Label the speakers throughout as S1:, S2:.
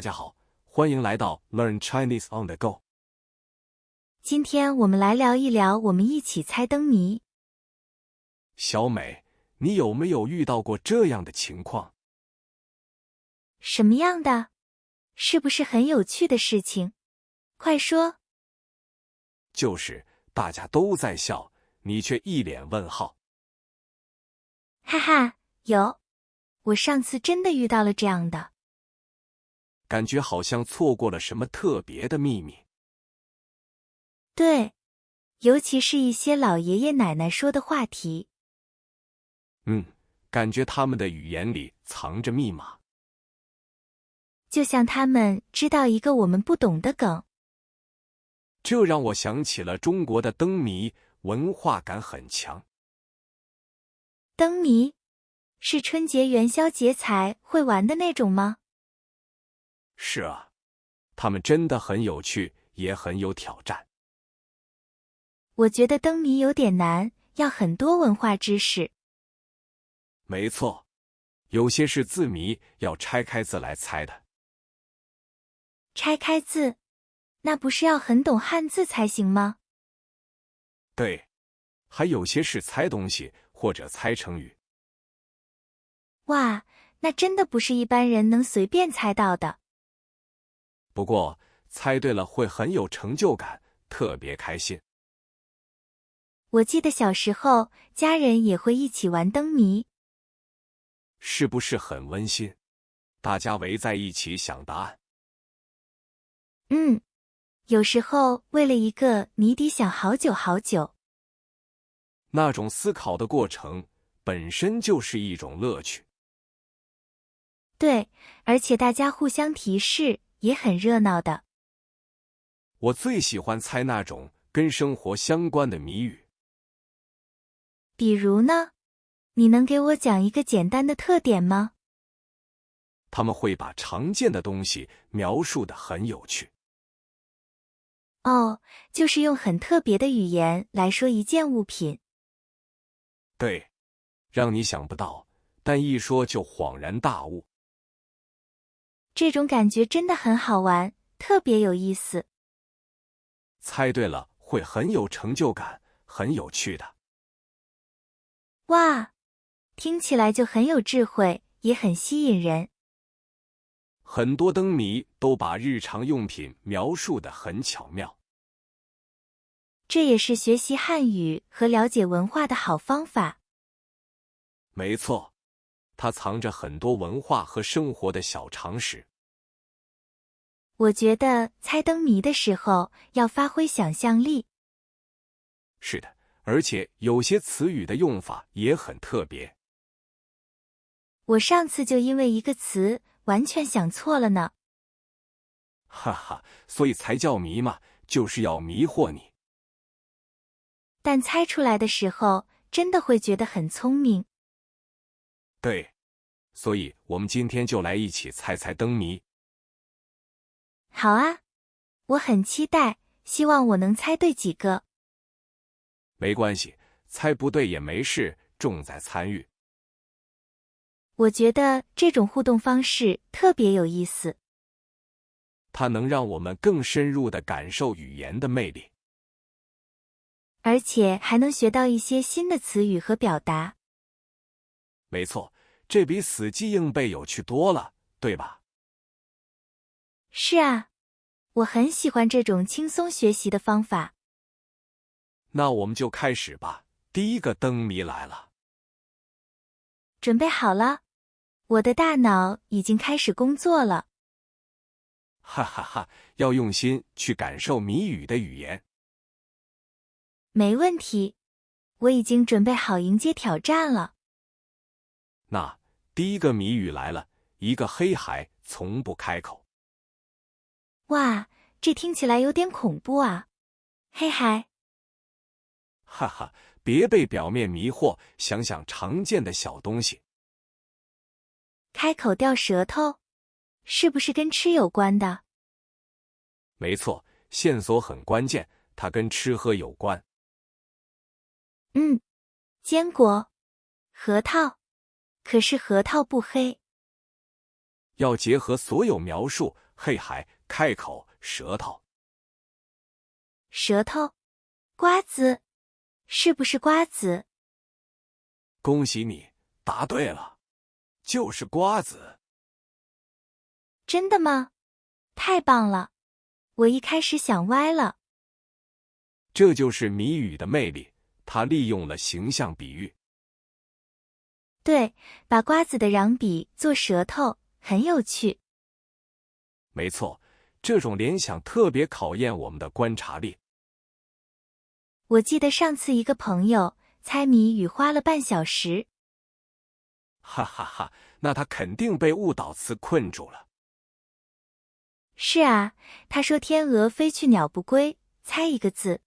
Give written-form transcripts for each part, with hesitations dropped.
S1: 家好，欢迎来到 Learn Chinese on the Go。
S2: 今天我们来聊一聊我们一起猜灯谜。
S1: 小美，你有没有遇到过这样的情况？
S2: 什么样的？是不是很有趣的事情？快说。
S1: 就是大家都在笑，你却一脸问号。
S2: 哈哈，有。我上次真的遇到了这样的。
S1: 感觉好像错过了什么特别的秘密。
S2: 对，尤其是一些老爷爷奶奶说的话题。
S1: 感觉他们的语言里藏着密码。
S2: 就像他们知道一个我们不懂的梗。
S1: 这让我想起了中国的灯谜，文化感很强。
S2: 灯谜是春节元宵节才会玩的那种吗？
S1: 是啊，他们真的很有趣，也很有挑战。
S2: 我觉得灯谜有点难，要很多文化知识。
S1: 没错，有些是字谜，要拆开字来猜的。
S2: 拆开字，那不是要很懂汉字才行吗？
S1: 对，还有些是猜东西或者猜成语。
S2: 哇，那真的不是一般人能随便猜到的。
S1: 不过，猜对了会很有成就感，特别开心。
S2: 我记得小时候，家人也会一起玩灯谜。
S1: 是不是很温馨？大家围在一起想答案。
S2: 有时候为了一个谜底想好久好久。
S1: 那种思考的过程本身就是一种乐趣。
S2: 对，而且大家互相提示，也很热闹的。
S1: 我最喜欢猜那种跟生活相关的谜语。
S2: 比如呢？你能给我讲一个简单的特点吗？
S1: 他们会把常见的东西描述得很有趣。
S2: 哦，就是用很特别的语言来说一件物品。
S1: 对，让你想不到，但一说就恍然大悟。
S2: 这种感觉真的很好玩，特别有意思。
S1: 猜对了会很有成就感，很有趣的。
S2: 哇，听起来就很有智慧，也很吸引人。
S1: 很多灯谜都把日常用品描述得很巧妙。
S2: 这也是学习汉语和了解文化的好方法。
S1: 没错，它藏着很多文化和生活的小常识。
S2: 我觉得猜灯谜的时候要发挥想象力。
S1: 是的，而且有些词语的用法也很特别。
S2: 我上次就因为一个词完全想错了呢。
S1: 哈哈，所以才叫谜嘛，就是要迷惑你。
S2: 但猜出来的时候，真的会觉得很聪明。
S1: 对，所以我们今天就来一起猜猜灯谜。
S2: 好啊，我很期待，希望我能猜对几个。
S1: 没关系，猜不对也没事，重在参与。
S2: 我觉得这种互动方式特别有意思。
S1: 它能让我们更深入地感受语言的魅力。
S2: 而且还能学到一些新的词语和表达。
S1: 没错，这比死记硬背有趣多了，对吧？
S2: 是啊，我很喜欢这种轻松学习的方法。
S1: 那我们就开始吧，第一个灯谜来了。
S2: 准备好了，我的大脑已经开始工作了。
S1: 哈哈哈，要用心去感受谜语的语言。
S2: 没问题，我已经准备好迎接挑战了。
S1: 那第一个谜语来了，一个黑孩从不开口。
S2: 哇，这听起来有点恐怖啊！黑孩，
S1: 哈哈，别被表面迷惑，想想常见的小东西。
S2: 开口掉舌头，是不是跟吃有关的？
S1: 没错，线索很关键，它跟吃喝有关。
S2: 坚果，核桃，可是核桃不黑。
S1: 要结合所有描述，嘿嗨，开口，舌头。
S2: 舌头，瓜子，是不是瓜子？
S1: 恭喜你，答对了，就是瓜子。
S2: 真的吗？太棒了！我一开始想歪了。
S1: 这就是谜语的魅力，它利用了形象比喻。
S2: 对，把瓜子的瓤笔做舌头，很有趣。
S1: 没错，这种联想特别考验我们的观察力。
S2: 我记得上次一个朋友猜谜语花了半小时。
S1: 哈哈哈，那他肯定被误导词困住了。
S2: 是啊，他说天鹅飞去鸟不归，猜一个字。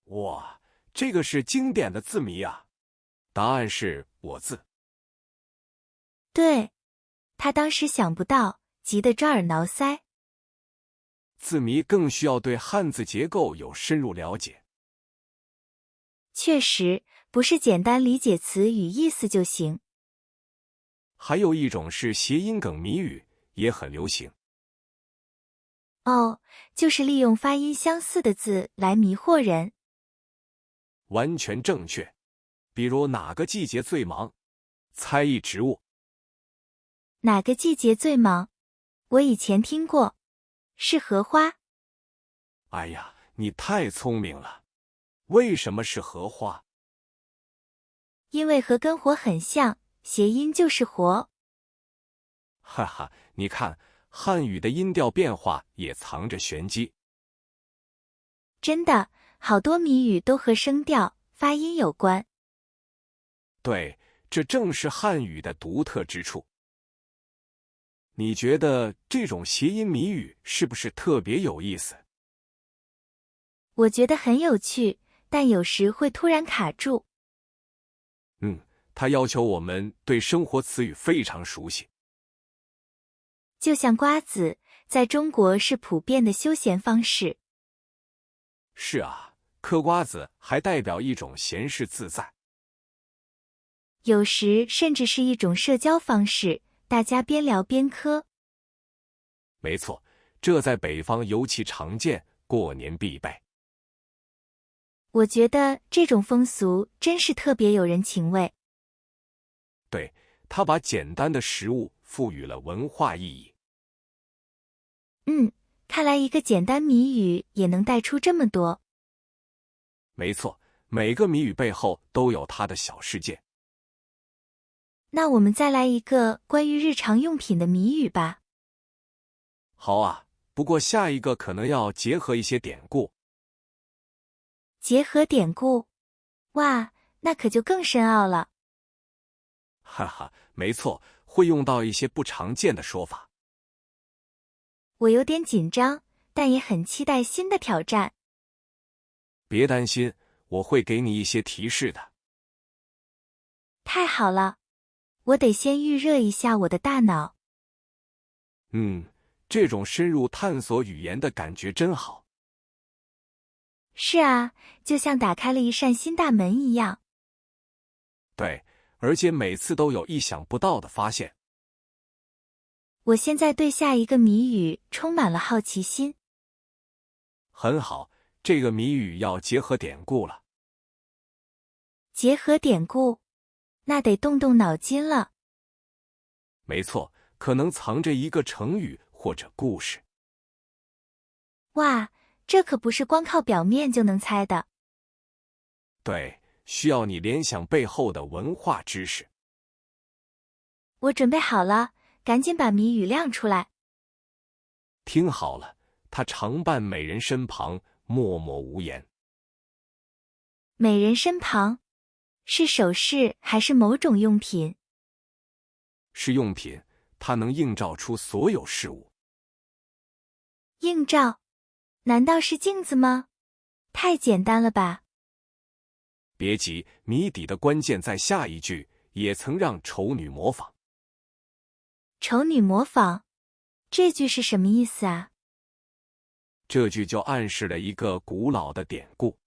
S1: 哇，这个是经典的字谜啊！答案是我字。
S2: 对，他当时想不到，急得抓耳挠腮。
S1: 字谜更需要对汉字结构有深入了解。
S2: 确实，不是简单理解词语意思就行。
S1: 还有一种是谐音梗谜语，也很流行。
S2: 哦，就是利用发音相似的字来迷惑人。
S1: 完全正确。比如哪个季节最忙？猜一植物。
S2: 哪个季节最忙？我以前听过，是荷花。
S1: 哎呀，你太聪明了！为什么是荷花？
S2: 因为和跟火很像，谐音就是活。
S1: 哈哈，你看，汉语的音调变化也藏着玄机。
S2: 真的，好多谜语都和声调、发音有关。
S1: 对，这正是汉语的独特之处。你觉得这种谐音谜语是不是特别有意思？
S2: 我觉得很有趣，但有时会突然卡住。
S1: 它要求我们对生活词语非常熟悉。
S2: 就像瓜子，在中国是普遍的休闲方式。
S1: 是啊，嗑瓜子还代表一种闲适自在。
S2: 有时甚至是一种社交方式，大家边聊边嗑。
S1: 没错，这在北方尤其常见，过年必备。
S2: 我觉得这种风俗真是特别有人情味。
S1: 对，它把简单的食物赋予了文化意义。
S2: 看来一个简单谜语也能带出这么多。
S1: 没错，每个谜语背后都有它的小世界。
S2: 那我们再来一个关于日常用品的谜语吧。
S1: 好啊，不过下一个可能要结合一些典故。
S2: 结合典故，哇，那可就更深奥了。
S1: 哈哈，没错，会用到一些不常见的说法。
S2: 我有点紧张，但也很期待新的挑战。
S1: 别担心，我会给你一些提示的。
S2: 太好了，我得先预热一下我的大脑。
S1: 这种深入探索语言的感觉真好。
S2: 是啊，就像打开了一扇新大门一样。
S1: 对，而且每次都有意想不到的发现。
S2: 我现在对下一个谜语充满了好奇心。
S1: 很好，这个谜语要结合典故了。
S2: 结合典故，那得动动脑筋了。
S1: 没错，可能藏着一个成语或者故事。
S2: 哇，这可不是光靠表面就能猜的。
S1: 对，需要你联想背后的文化知识。
S2: 我准备好了，赶紧把谜语亮出来。
S1: 听好了，他常伴美人身旁，默默无言。
S2: 美人身旁，是首饰还是某种用品？
S1: 是用品，它能映照出所有事物。
S2: 映照，难道是镜子吗？太简单了吧。
S1: 别急，谜底的关键在下一句，也曾让丑女模仿。
S2: 丑女模仿，这句是什么意思啊？
S1: 这句就暗示了一个古老的典故。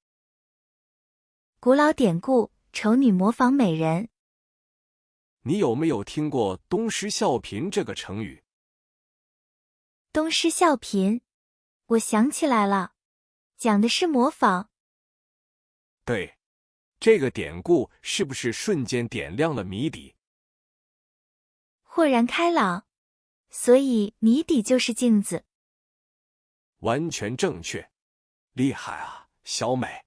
S2: 古老典故，丑女模仿美人。
S1: 你有没有听过东施效颦这个成语？
S2: 东施效颦。我想起来了，讲的是模仿。
S1: 对，这个典故是不是瞬间点亮了谜底？
S2: 豁然开朗。所以谜底就是镜子。
S1: 完全正确，厉害啊，小美。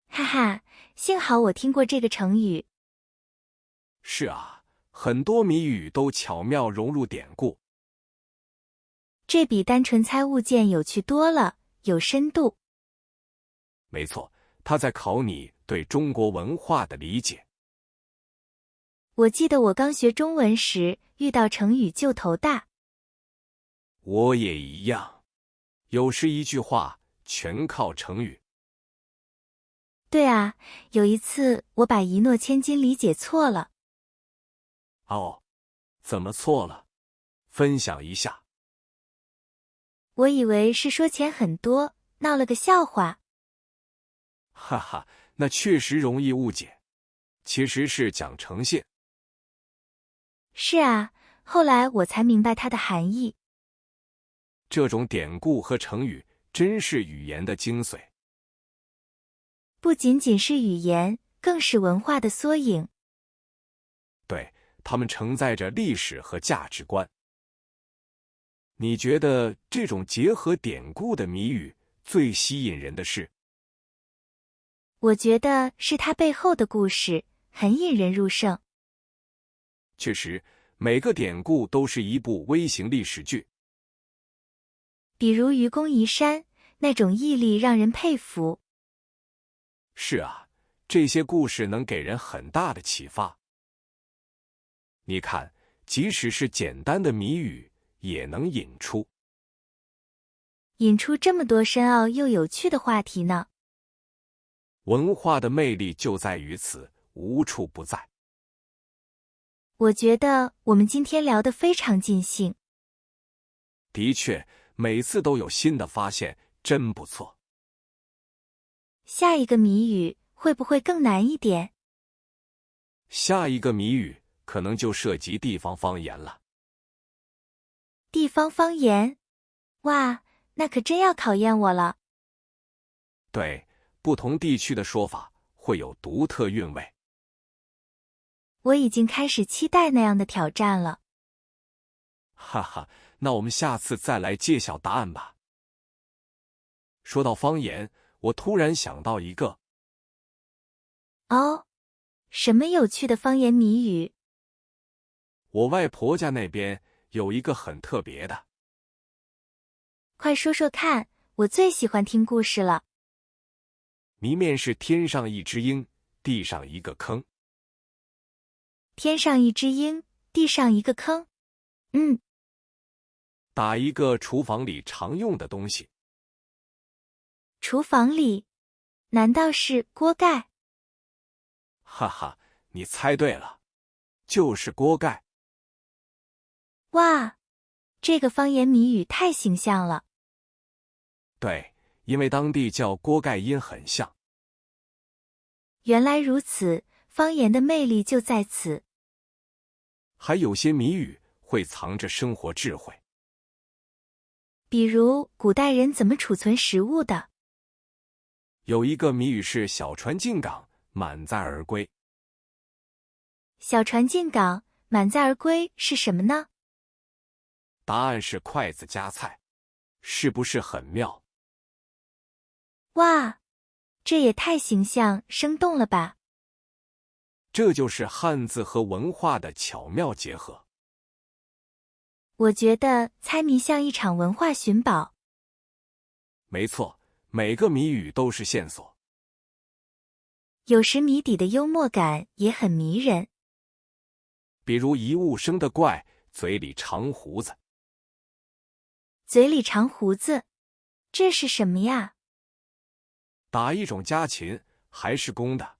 S2: 哈哈，幸好我听过这个成语。
S1: 是啊，很多谜语都巧妙融入典故。
S2: 这比单纯猜物件有趣多了，有深度。
S1: 没错，他在考你对中国文化的理解。
S2: 我记得我刚学中文时，遇到成语就头大。
S1: 我也一样，有时一句话全靠成语。
S2: 对啊，有一次我把一诺千金理解错了。
S1: 哦，怎么错了？分享一下。
S2: 我以为是说钱很多，闹了个笑话。
S1: 哈哈，那确实容易误解，其实是讲诚信。
S2: 是啊，后来我才明白它的含义。
S1: 这种典故和成语真是语言的精髓。
S2: 不仅仅是语言，更是文化的缩影。
S1: 对，它们承载着历史和价值观。你觉得这种结合典故的谜语最吸引人的是？
S2: 我觉得是它背后的故事，很引人入胜。
S1: 确实，每个典故都是一部微型历史剧。
S2: 比如愚公移山，那种毅力让人佩服。
S1: 是啊，这些故事能给人很大的启发。你看，即使是简单的谜语，也能引出
S2: 这么多深奥又有趣的话题呢。
S1: 文化的魅力就在于此，无处不在。
S2: 我觉得我们今天聊得非常尽兴。
S1: 的确，每次都有新的发现，真不错。
S2: 下一个谜语会不会更难一点？
S1: 下一个谜语可能就涉及地方方言了。
S2: 地方方言？哇，那可真要考验我了。
S1: 对，不同地区的说法会有独特韵味。
S2: 我已经开始期待那样的挑战了。
S1: 哈哈，那我们下次再来揭晓答案吧。说到方言，我突然想到一个。
S2: 哦，什么有趣的方言谜语？
S1: 我外婆家那边有一个很特别的。
S2: 快说说看，我最喜欢听故事了。
S1: 谜面是天上一只鹰，地上一个坑。
S2: 天上一只鹰，地上一个坑。
S1: 打一个厨房里常用的东西。
S2: 厨房里？难道是锅盖？
S1: 哈哈，你猜对了，就是锅盖。
S2: 哇，这个方言谜语太形象了。
S1: 对，因为当地叫锅盖音很像。
S2: 原来如此，方言的魅力就在此。
S1: 还有些谜语会藏着生活智慧。
S2: 比如，古代人怎么储存食物的？
S1: 有一个谜语是小船进港，满载而归。
S2: 小船进港，满载而归是什么呢？
S1: 答案是筷子夹菜，是不是很妙？
S2: 哇，这也太形象生动了吧！
S1: 这就是汉字和文化的巧妙结合。
S2: 我觉得猜谜像一场文化寻宝。
S1: 没错，每个谜语都是线索。
S2: 有时谜底的幽默感也很迷人。
S1: 比如一物生的怪，嘴里长胡子。
S2: 嘴里长胡子，这是什么呀？
S1: 打一种家禽，还是公的。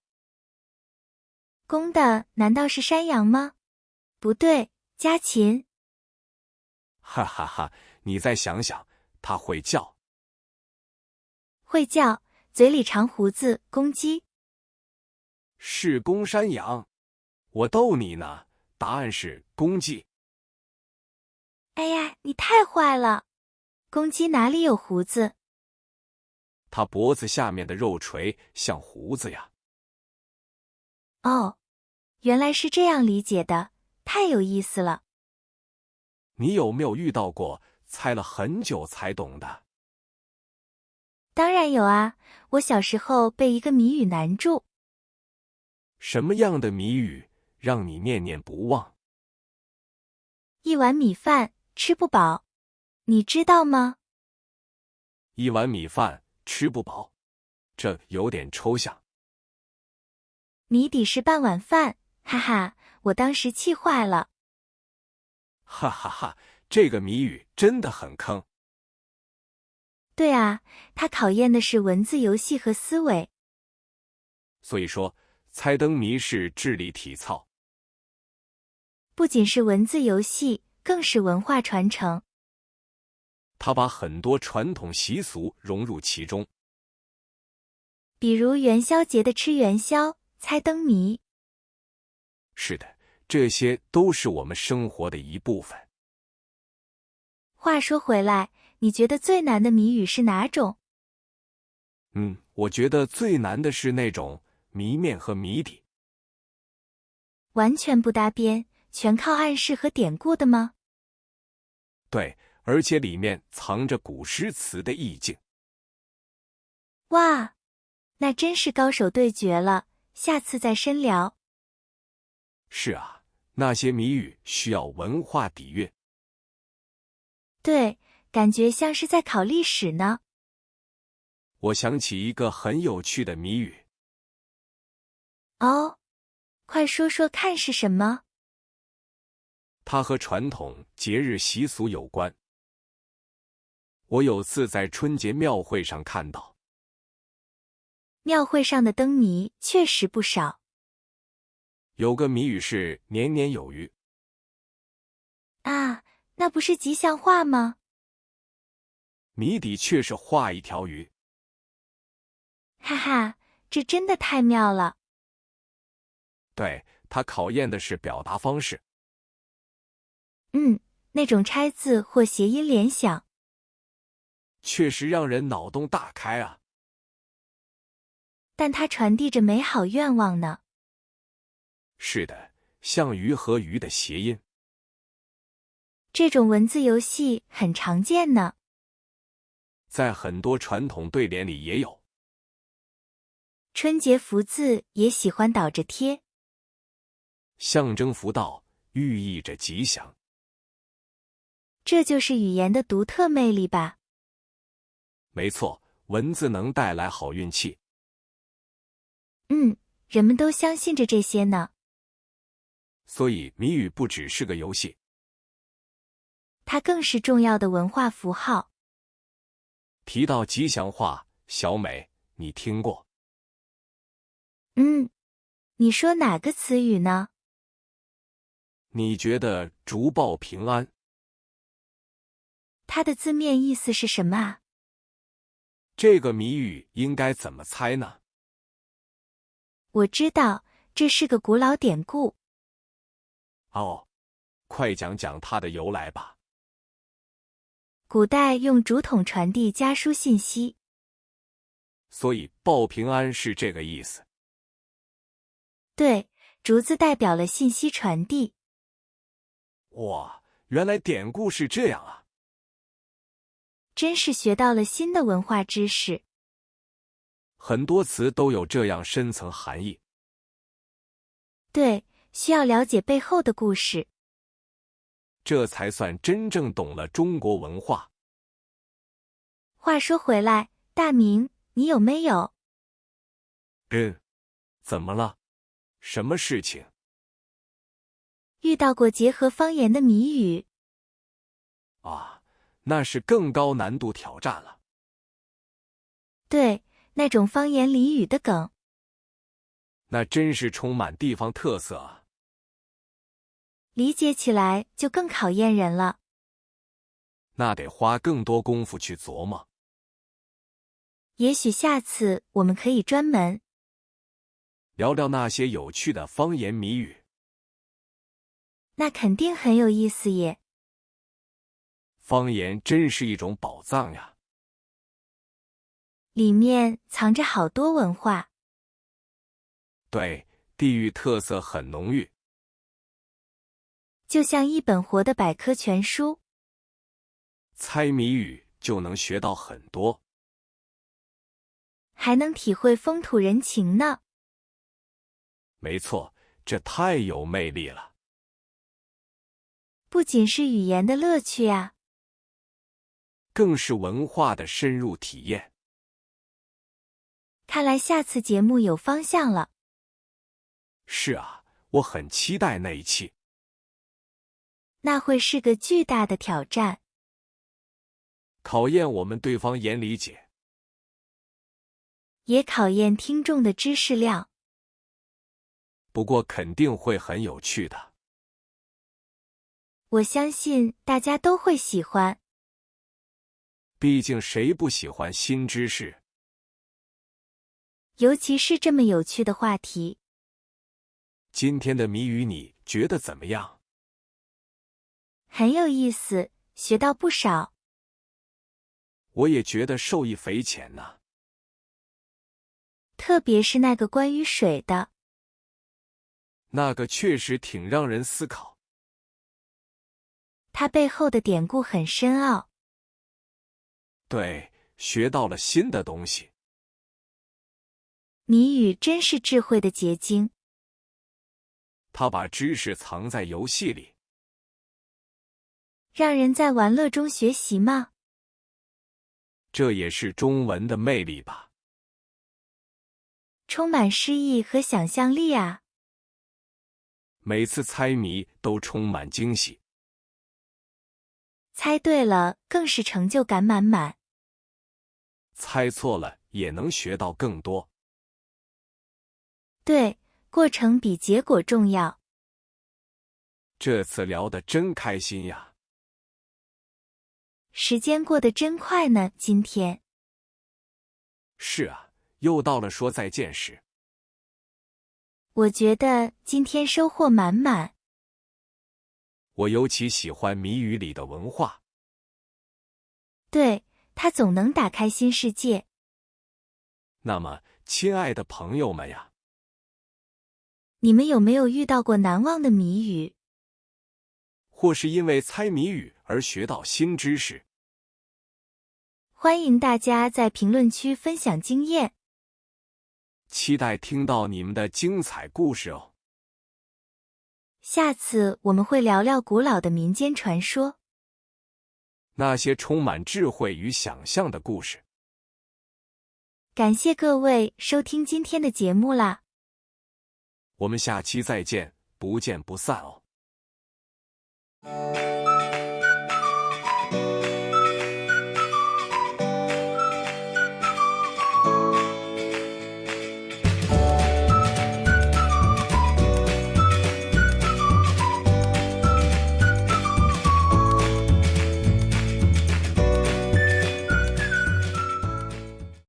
S2: 公的难道是山羊吗？不对，家禽。
S1: 哈哈哈，你再想想，它会叫。
S2: 会叫，嘴里长胡子，公鸡。
S1: 是公山羊。我逗你呢，答案是公鸡。
S2: 哎呀，你太坏了！公鸡哪里有胡子？
S1: 它脖子下面的肉垂像胡子呀。
S2: 哦，原来是这样理解的，太有意思了。
S1: 你有没有遇到过猜了很久才懂的？
S2: 当然有啊，我小时候被一个谜语难住。
S1: 什么样的谜语让你念念不忘？
S2: 一碗米饭吃不饱，你知道吗？
S1: 一碗米饭吃不饱，这有点抽象。
S2: 谜底是半碗饭，哈哈，我当时气坏了。
S1: 哈哈哈，这个谜语真的很坑。
S2: 对啊，它考验的是文字游戏和思维。
S1: 所以说，猜灯谜是智力体操。
S2: 不仅是文字游戏，更是文化传承。
S1: 它把很多传统习俗融入其中，
S2: 比如元宵节的吃元宵、猜灯谜。
S1: 是的，这些都是我们生活的一部分。
S2: 话说回来，你觉得最难的谜语是哪种？
S1: 我觉得最难的是那种谜面和谜底。
S2: 完全不搭边，全靠暗示和典故的吗？
S1: 对，而且里面藏着古诗词的意境。
S2: 哇，那真是高手对决了，下次再深聊。
S1: 是啊，那些谜语需要文化底蕴。
S2: 对，感觉像是在考历史呢。
S1: 我想起一个很有趣的谜语。
S2: 哦，快说说看是什么？
S1: 它和传统节日习俗有关。我有次在春节庙会上看到，
S2: 庙会上的灯谜确实不少。
S1: 有个谜语是年年有余。
S2: 啊，那不是吉祥话吗？
S1: 谜底却是画一条鱼。
S2: 哈哈，这真的太妙了。
S1: 对，它考验的是表达方式。
S2: 那种拆字或谐音联想，
S1: 确实让人脑洞大开啊。
S2: 但它传递着美好愿望呢。
S1: 是的，像鱼和鱼的谐音。
S2: 这种文字游戏很常见呢。
S1: 在很多传统对联里也有。
S2: 春节福字也喜欢倒着贴，
S1: 象征福到，寓意着吉祥。
S2: 这就是语言的独特魅力吧。
S1: 没错，文字能带来好运气。
S2: 人们都相信着这些呢。
S1: 所以谜语不只是个游戏，
S2: 它更是重要的文化符号。
S1: 提到吉祥话，小美，你听过？
S2: 你说哪个词语呢？
S1: 你觉得竹报平安？
S2: 它的字面意思是什么啊？
S1: 这个谜语应该怎么猜呢？
S2: 我知道，这是个古老典故。
S1: 哦，快讲讲它的由来吧。
S2: 古代用竹筒传递家书信息，
S1: 所以报平安是这个意思。
S2: 对，竹子代表了信息传递。
S1: 哇，原来典故是这样啊！
S2: 真是学到了新的文化知识。
S1: 很多词都有这样深层含义。
S2: 对，需要了解背后的故事，
S1: 这才算真正懂了中国文化。
S2: 话说回来，大明，你有没有？
S1: 怎么了？什么事情？
S2: 遇到过结合方言的谜语？
S1: 啊，那是更高难度挑战了。
S2: 对，那种方言俚语的梗，
S1: 那真是充满地方特色啊。
S2: 理解起来就更考验人了。
S1: 那得花更多功夫去琢磨。
S2: 也许下次我们可以专门
S1: 聊聊那些有趣的方言谜语。
S2: 那肯定很有意思耶。
S1: 方言真是一种宝藏呀！
S2: 里面藏着好多文化。
S1: 对，地域特色很浓郁，
S2: 就像一本活的百科全书。
S1: 猜谜语就能学到很多，
S2: 还能体会风土人情呢。
S1: 没错，这太有魅力了。
S2: 不仅是语言的乐趣啊，
S1: 更是文化的深入体验。
S2: 看来下次节目有方向了。
S1: 是啊，我很期待那一期。
S2: 那会是个巨大的挑战，
S1: 考验我们对方言理解，
S2: 也考验听众的知识量。
S1: 不过肯定会很有趣的。
S2: 我相信大家都会喜欢。
S1: 毕竟谁不喜欢新知识？
S2: 尤其是这么有趣的话题。
S1: 今天的谜语你觉得怎么样？
S2: 很有意思，学到不少。
S1: 我也觉得受益匪浅呢。
S2: 特别是那个关于水的，
S1: 那个确实挺让人思考。
S2: 它背后的典故很深奥。
S1: 对，学到了新的东西。
S2: 谜语真是智慧的结晶。
S1: 他把知识藏在游戏里，
S2: 让人在玩乐中学习吗？
S1: 这也是中文的魅力吧。
S2: 充满诗意和想象力啊！
S1: 每次猜谜都充满惊喜，
S2: 猜对了更是成就感满满。
S1: 猜错了也能学到更多。
S2: 对，过程比结果重要。
S1: 这次聊得真开心呀！
S2: 时间过得真快呢，今天。
S1: 是啊，又到了说再见时。
S2: 我觉得今天收获满满。
S1: 我尤其喜欢谜语里的文化。
S2: 对，它总能打开新世界。
S1: 那么，亲爱的朋友们呀，
S2: 你们有没有遇到过难忘的谜语？
S1: 或是因为猜谜语而学到新知识？
S2: 欢迎大家在评论区分享经验。
S1: 期待听到你们的精彩故事哦。
S2: 下次我们会聊聊古老的民间传说，
S1: 那些充满智慧与想象的故事。
S2: 感谢各位收听今天的节目啦。
S1: 我们下期再见，不见不散哦。